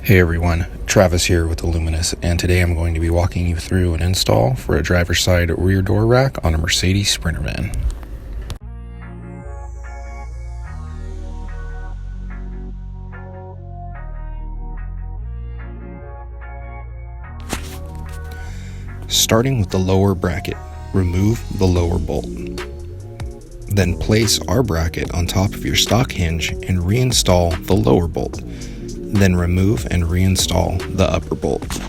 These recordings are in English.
Hey everyone, Travis here with Illuminous, and today I'm going to be walking you through an install for a driver's side rear door rack on a Mercedes Sprinter van. Starting with the lower bracket, remove the lower bolt. Then place our bracket on top of your stock hinge and reinstall the lower bolt. Then remove and reinstall the upper bolt.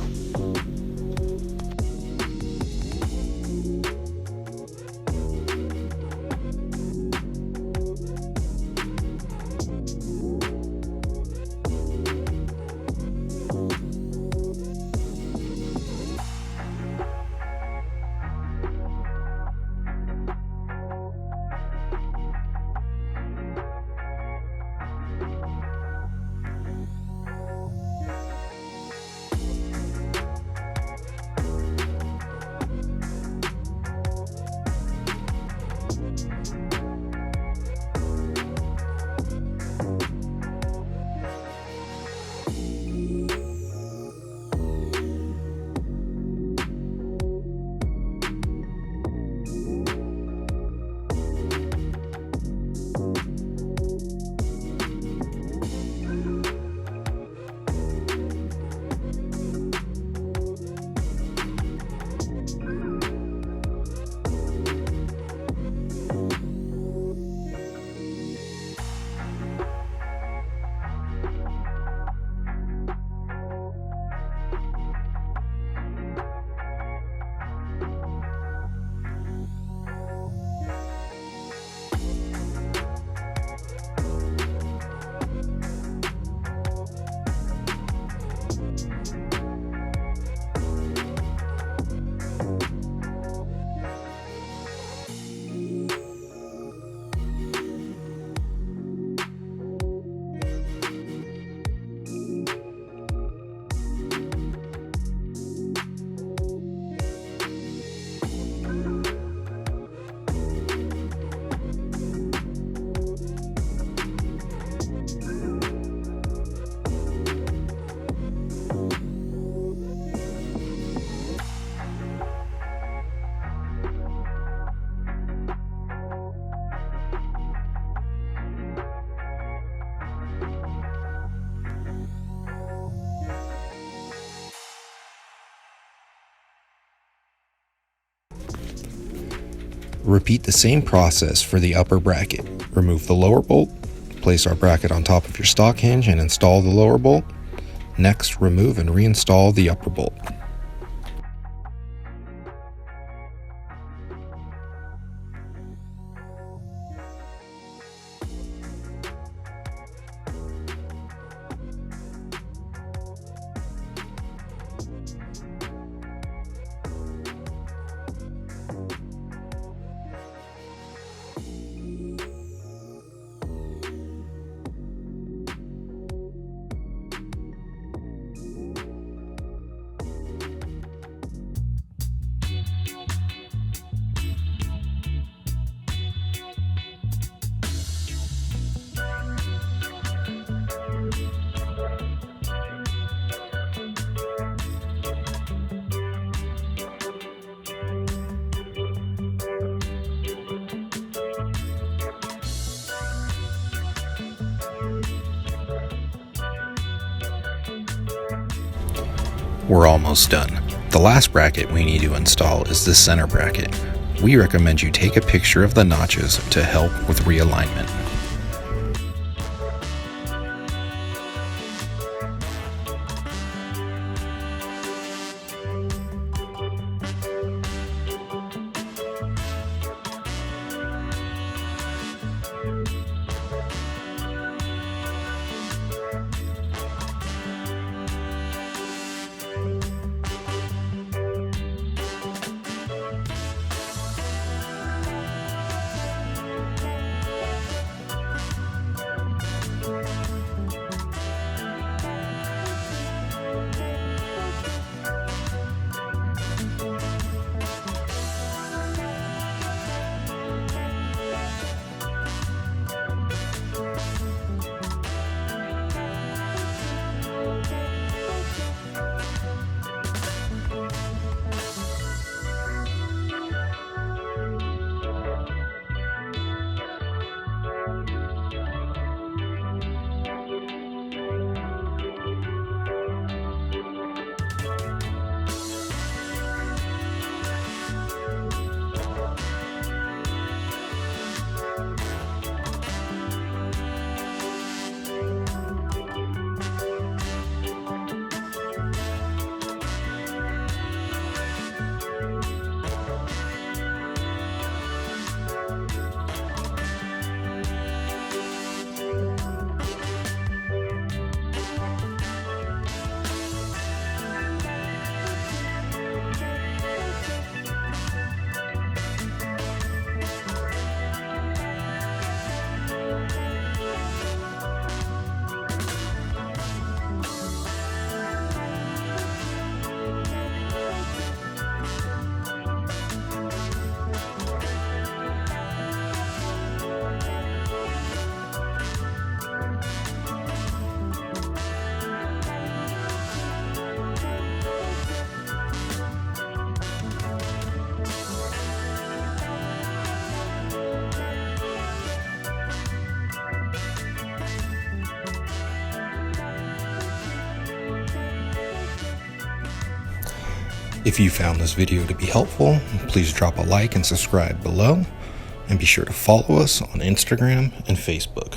Repeat the same process for the upper bracket. Remove the lower bolt, place our bracket on top of your stock hinge and install the lower bolt. Next, remove and reinstall the upper bolt. We're almost done. The last bracket we need to install is the center bracket. We recommend you take a picture of the notches to help with realignment. If you found this video to be helpful, please drop a like and subscribe below, and be sure to follow us on Instagram and Facebook.